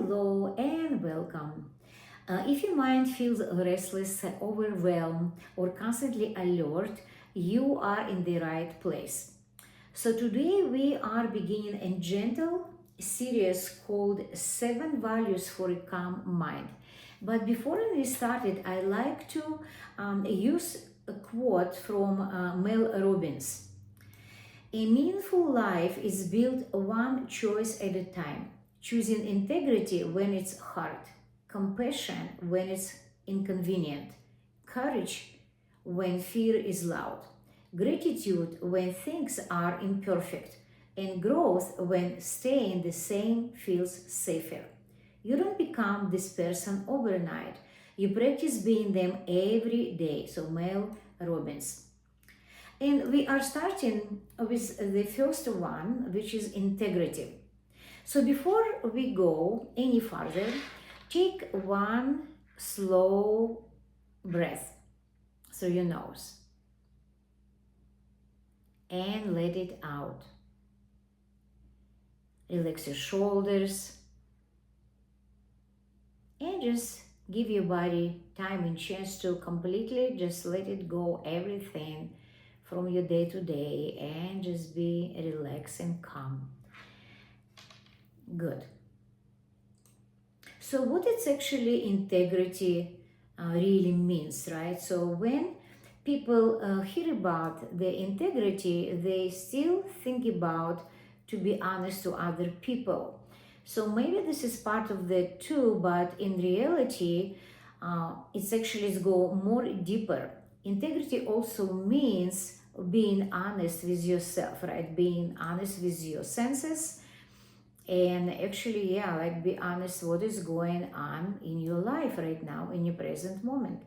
Hello and welcome. If your mind feels restless, overwhelmed, or constantly alert, you are in the right place. So, today we are beginning a gentle series called Seven Values for a Calm Mind. But before we start it, I like to use a quote from Mel Robbins. A meaningful life is built one choice at a time, choosing integrity when it's hard, compassion when it's inconvenient, courage when fear is loud, gratitude when things are imperfect, and growth when staying the same feels safer. You don't become this person overnight. You practice being them every day. So, Mel Robbins. And we are starting with the first one, which is integrity. So before we go any further, take one slow breath through your nose and let it out. Relax your shoulders and just give your body time and chance to completely just let it go, everything from your day to day, and just be relaxed and calm. Good. So what it's actually integrity really means, right? So when people hear about the integrity, they still think about to be honest to other people. So maybe this is part of the too, but in reality, it's actually go more deeper. Integrity also means being honest with yourself, right? Being honest with your senses, and actually, yeah, like be honest what is going on in your life right now, in your present moment.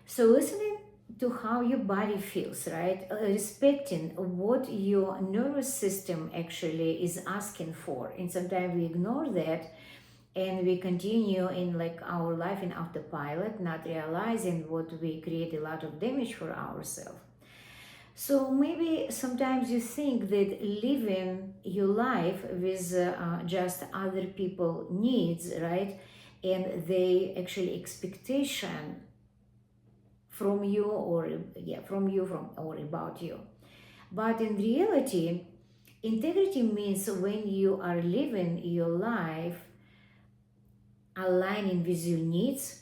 So listening to how your body feels, right? Respecting what your nervous system actually is asking for. And sometimes we ignore that and we continue in like our life in autopilot, not realizing what we create a lot of damage for ourselves. So maybe sometimes you think that living your life with just other people needs, right? And they actually expectation from you, or yeah, from you, from or about you. But in reality, integrity means when you are living your life aligning with your needs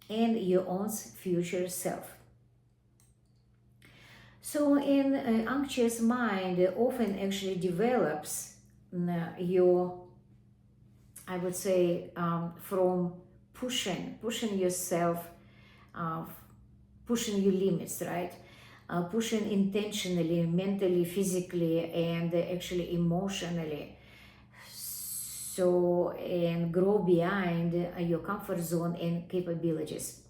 and your own future self. So, in an anxious mind, often actually develops your, I would say, from pushing yourself, uh, pushing your limits, right? Pushing intentionally, mentally, physically, and actually emotionally. So, and grow beyond your comfort zone and capabilities.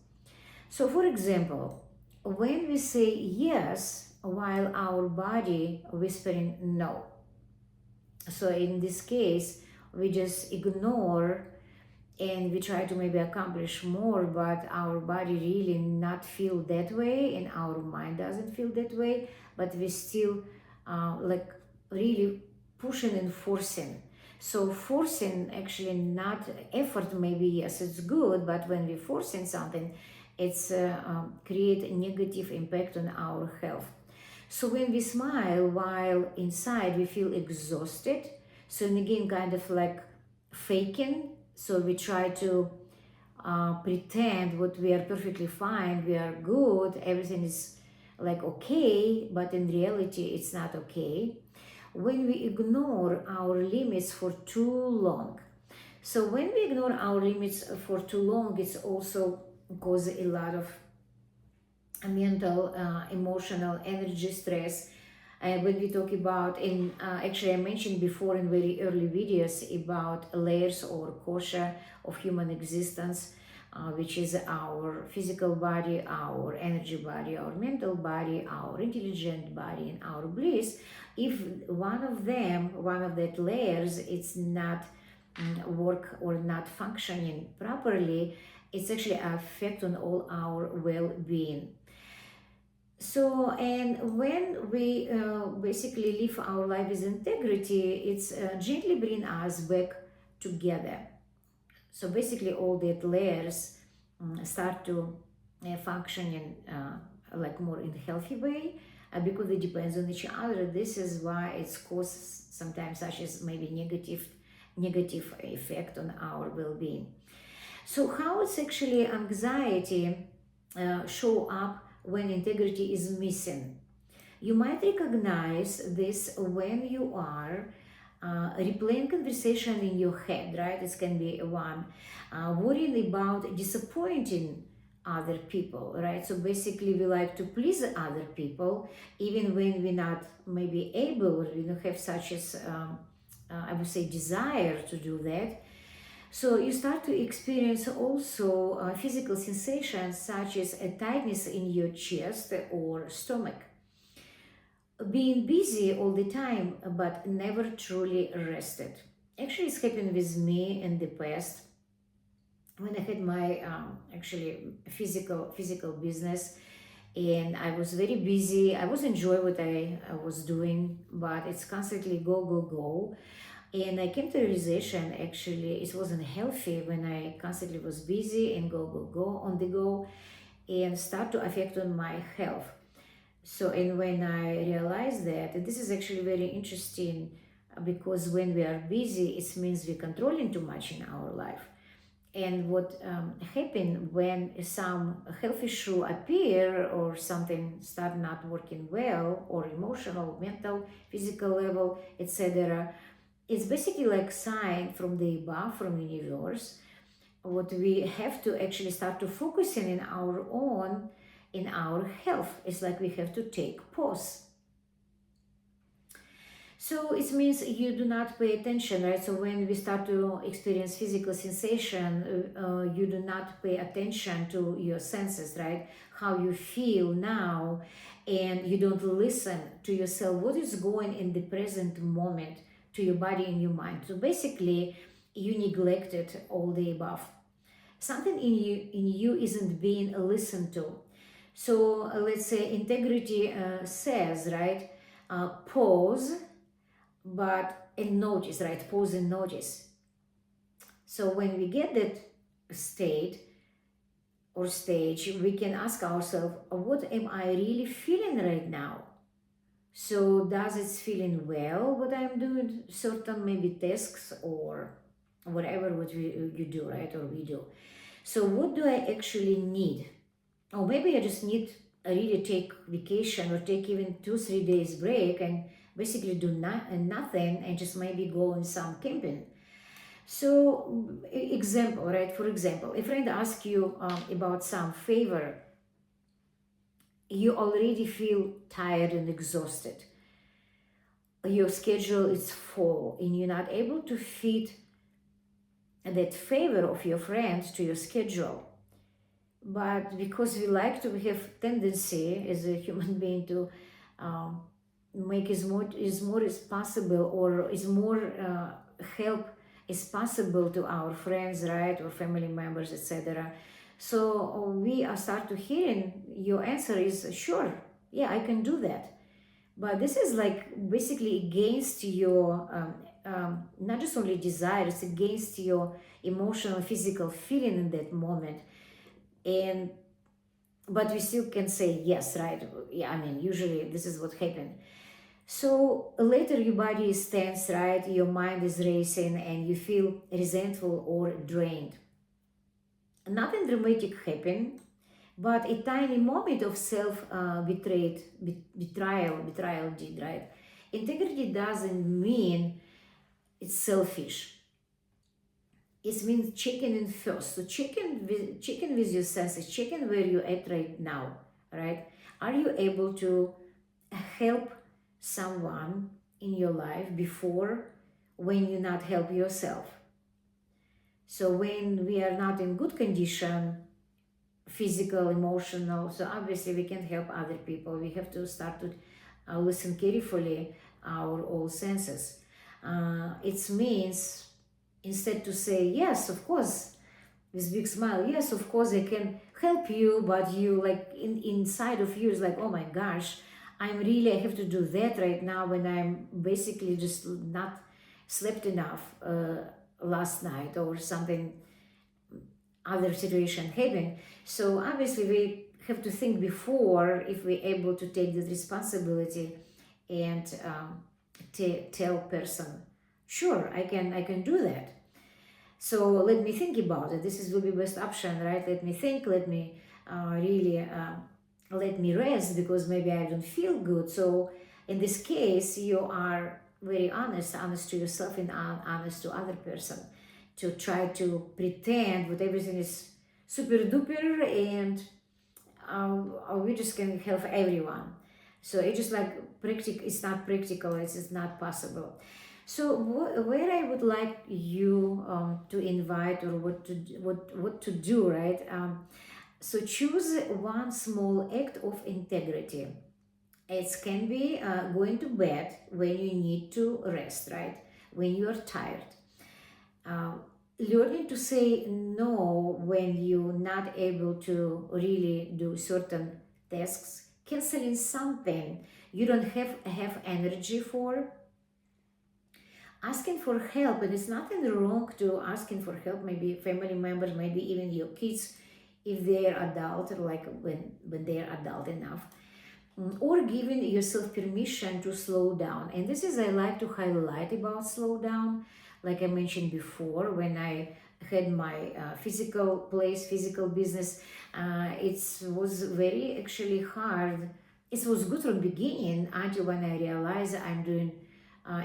So, for example, when we say yes while our body whispering no, so in this case, we just ignore and we try to maybe accomplish more, but our body really not feel that way and our mind doesn't feel that way, but we still like really pushing and forcing. So forcing actually not effort, maybe yes it's good, but when we forcing something, it's create a negative impact on our health. So when we smile while inside we feel exhausted, so and again kind of like faking, so we try to pretend what we are perfectly fine, we are good, everything is like okay, but in reality it's not okay. When we ignore our limits for too long, so when we ignore our limits for too long, it's also cause a lot of mental, emotional, energy stress. When we talk about, in actually I mentioned before in very early videos about layers or kosha of human existence, which is our physical body, our energy body, our mental body, our intelligent body, and our bliss. If one of them, one of that layers, it's not work or not functioning properly, it's actually affect on all our well-being. So, and when we basically live our life with integrity, it's gently bring us back together. So basically all that layers start to function in like more in a healthy way, because it depends on each other. This is why it's causes sometimes such as maybe negative effect on our well-being. So how it's actually anxiety show up when integrity is missing? You might recognize this when you are replaying conversation in your head, right? This can be one. Worrying about disappointing other people, right? So basically, we like to please other people, even when we're not maybe able, or we don't have such as, I would say, desire to do that. So you start to experience also physical sensations such as a tightness in your chest or stomach. Being busy all the time but never truly rested. Actually, it's happened with me in the past when I had my actually physical business, and I was very busy. I was enjoy what I was doing, but it's constantly go go go. And I came to the realization actually it wasn't healthy when I constantly was busy and go go go on the go, and start to affect on my health. So, and when I realized that, and this is actually very interesting, because when we are busy, it means we're controlling too much in our life. And what happen when some health issue appear or something start not working well, or emotional, mental, physical level, etc., it's basically like sign from the above, from universe. What we have to actually start to focusing in our own, in our health. It's like we have to take pause. So it means you do not pay attention, right? So when we start to experience physical sensation, you do not pay attention to your senses, right? How you feel now, and you don't listen to yourself. What is going in the present moment to your body and your mind? So basically, you neglected all the above. Something in you isn't being listened to. So let's say integrity says, right, pause, but and notice, right, pause and notice. So when we get that state or stage, we can ask ourselves, what am I really feeling right now? So does it feeling well what I'm doing, certain maybe tasks or whatever what you do, right, or we do. So what do I actually need? Or maybe I just need I really take vacation, or take even 2 3 days break, and basically do nothing, and just maybe go on some camping. So example, right? For example, a friend asks you about some favor, you already feel tired and exhausted. Your schedule is full, and you're not able to fit that favor of your friend to your schedule. But because we like to have tendency as a human being to um, make as more as possible, or as more help as possible to our friends, right, or family members, etc. So we start to hearing your answer is sure, yeah, I can do that. But this is like basically against your not just only desire, it's against your emotional, physical feeling in that moment. And but we still can say yes, right? Yeah, I mean, usually this is what happened. So later your body is tense, right? Your mind is racing, and you feel resentful or drained. Nothing dramatic happened, but a tiny moment of self betrayal did, right? Integrity doesn't mean it's selfish. It means checking in first. So checking with your senses, checking where you're at right now, right? Are you able to help someone in your life before, when you not help yourself? So when we are not in good condition, physical, emotional, so obviously we can't help other people. We have to start to listen carefully our all senses. It means instead to say yes, of course, with big smile, yes, of course I can help you, but you like inside of you is like, oh my gosh, I have to do that right now when I'm basically just not slept enough last night or something. other situation happen. So obviously we have to think before if we're able to take this responsibility and tell person, sure, I can do that. So let me think about it. This is will be best option, right? Let me think. Let me really let me rest because maybe I don't feel good. So in this case, you are very honest to yourself and honest to other person, to try to pretend that everything is super duper and we just can help everyone. So it's just like practical. It's not practical. It's not possible. So where I would like you to invite or what to do, right? So choose one small act of integrity. It can be going to bed when you need to rest, right? When you are tired. Um, Learning to say no when you're not able to really do certain tasks, canceling something you don't have energy for, asking for help. And it's nothing wrong to asking for help, maybe family members, maybe even your kids if they're adult, or like when they're adult enough. Or giving yourself permission to slow down. And this is I like to highlight about slow down. Like I mentioned before, when I had my physical place, physical business, it was very actually hard. It was good from beginning until when I realized I'm doing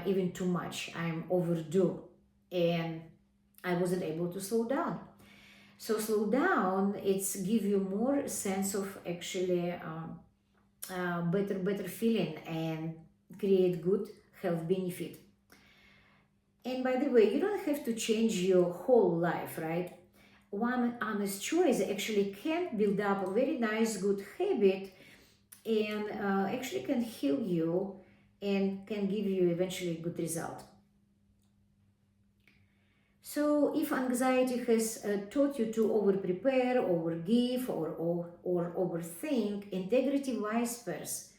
even too much. I'm overdue, and I wasn't able to slow down. So slow down, it's give you more sense of actually better feeling and create good health benefit. And by the way, you don't have to change your whole life, right? One honest choice actually can build up a very nice good habit and actually can heal you and can give you eventually a good result. So if anxiety has taught you to over prepare, over give, or overthink, integrity whispers,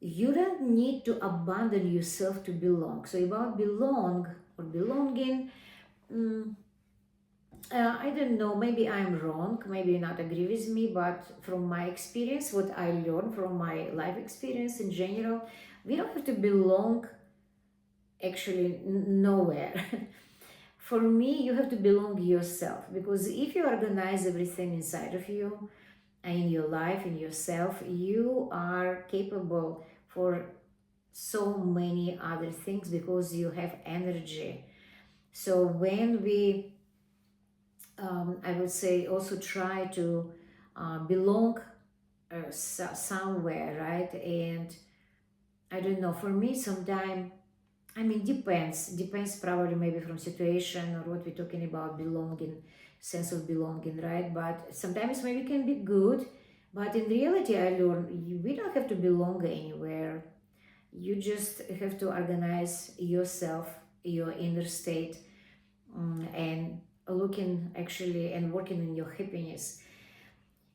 you don't need to abandon yourself to belong. So about belong or belonging, mm, I don't know, maybe I'm wrong, maybe you not agree with me, but from my experience, what I learned from my life experience in general, we don't have to belong actually nowhere. For me, you have to belong yourself, because if you organize everything inside of you and in your life, in yourself, you are capable for so many other things because you have energy. So when we, I would say, also try to belong somewhere, right? And I don't know, for me, sometimes, I mean, depends probably maybe from situation or what we're talking about, belonging, sense of belonging, right? But sometimes maybe can be good, but in reality, I learned we don't have to belong anywhere. You just have to organize yourself, your inner state, and looking actually and working on your happiness.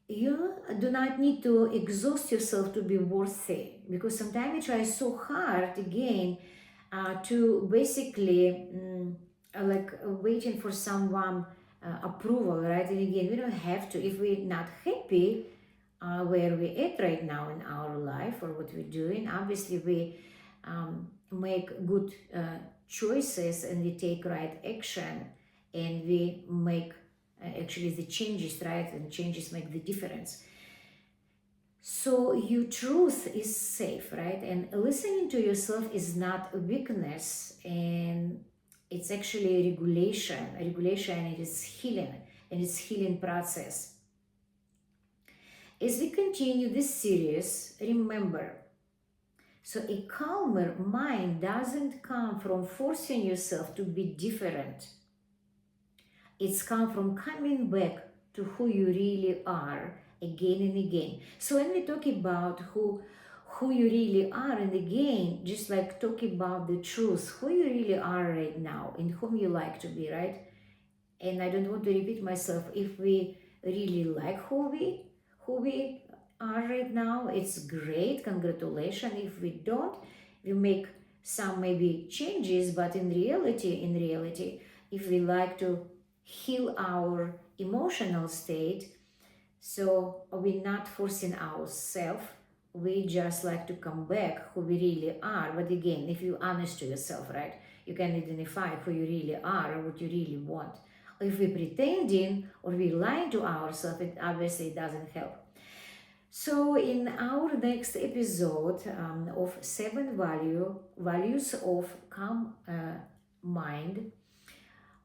You do not need to exhaust yourself to be worthy, because sometimes you try so hard again to basically like waiting for someone approval, right? And again, we don't have to if we're not happy where we're at right now in our life or what we're doing. Obviously, we make good choices and we take right action and we make actually the changes, right? And changes make the difference. So your truth is safe, right? And listening to yourself is not a weakness, and it's actually a regulation. A regulation, and it is healing, and it's healing process. As we continue this series, remember, so a calmer mind doesn't come from forcing yourself to be different. It's come from coming back to who you really are again and again. So when we talk about who you really are, and again, just like talk about the truth, who you really are right now and whom you like to be, right? And I don't want to repeat myself. If we really like who we are right now, it's great, congratulations. If we don't, we make some maybe changes, but in reality, if we like to heal our emotional state. So we're not forcing ourselves. We just like to come back who we really are. But again, if you're honest to yourself, right, you can identify who you really are or what you really want. Or if we're pretending or we're lying to ourselves, it obviously doesn't help. So in our next episode of seven values of calm mind,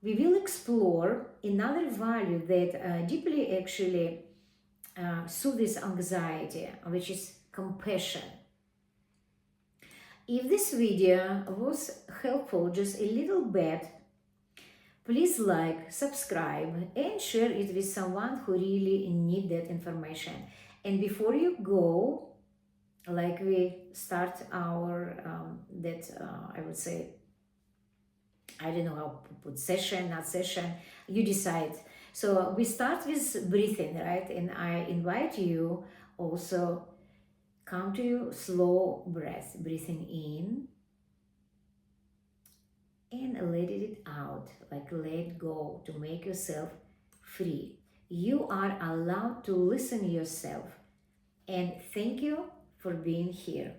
we will explore another value that deeply actually soothes anxiety, which is compassion. If this video was helpful just a little bit, please like, subscribe, and share it with someone who really need that information. And before you go, like we start our I would say, I don't know how to put session, not session, you decide. So we start with breathing, right? And I invite you also come to slow breath, breathing in and let it out, like let go to make yourself free. You are allowed to listen yourself, and thank you for being here.